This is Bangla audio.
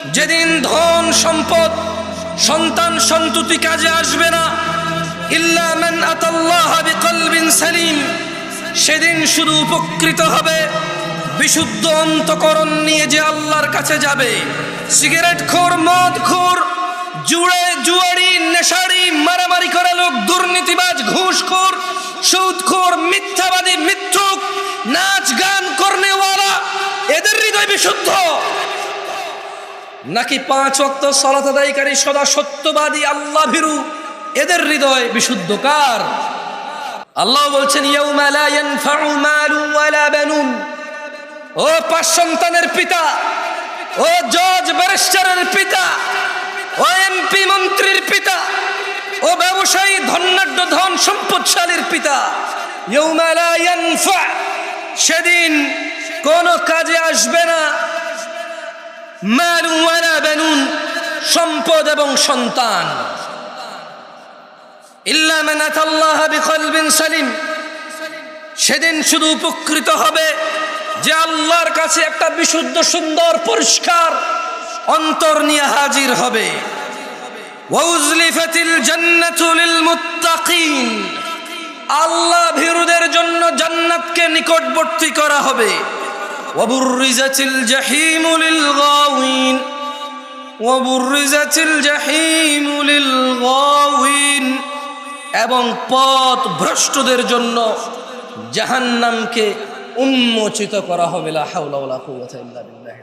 যেদিন ধন সম্পদ সন্তান সন্ততি কাজে আসবে না, ইল্লা মান আতাল্লাহ বিকলবিন সালিম, সেদিন শুধু উপকৃত হবে বিশুদ্ধ অন্তঃকরণ নিয়ে যে আল্লাহর কাছে যাবে। সিগারেটখোর, মদখোর, জুয়ারি, নেশারি, মারামারি করা লোক, দুর্নীতিবাজ, ঘুষখোর, সুদখোর, মিথ্যাবাদী, মিথ্যুক, নাচ গান করনেওয়ালা, এদের হৃদয় বিশুদ্ধ নাকি 5 ওয়াক্ত সালাত আদায়কারী সদা সত্যবাদী আল্লাহ ভীরু এদের হৃদয় বিশুদ্ধ? কার? আল্লাহ বলছেন ইয়াউমা লা ইয়ানফাউ মালুন ওয়ালা বানুন। ও 5 সন্তানের পিতা, ও জজ ব্যারিস্টারের পিতা, ও এমপি মন্ত্রীর পিতা, ও ব্যবসায়ী ধনাঢ্য ধন সম্পদশালীর পিতা, ইয়াউমা লা ইয়ানফা, সেদিন কোন কাজে আসবে না মালুন ওয়ালা বানুন, সম্পদ এবং সন্তান, ইল্লা মান আতাল্লাহ বিকলবিন সালিম, সেদিন শুধু উপকৃত হবে যে আল্লাহর কাছে একটা বিশুদ্ধ সুন্দর পরিষ্কার অন্তর নিয়ে হাজির হবে। ওয়াউজলিফাতিল জান্নাতু লিল মুত্তাকিন, আল্লাহ ভীরুদের জন্য জান্নাতকে নিকটবর্তী করা হবে। ওয়াবুররিজাতিল জাহিমু লিল গাওয়িন, ওয়াবুররিজাতিল জাহিমু লিল গাওয়িন, এবং পথ ভ্রষ্টদের জন্য জাহান্নামকে উন্মোচিত করা হবে। লা হাওলা ওয়ালা কুওয়াতা ইল্লা বিল্লাহ।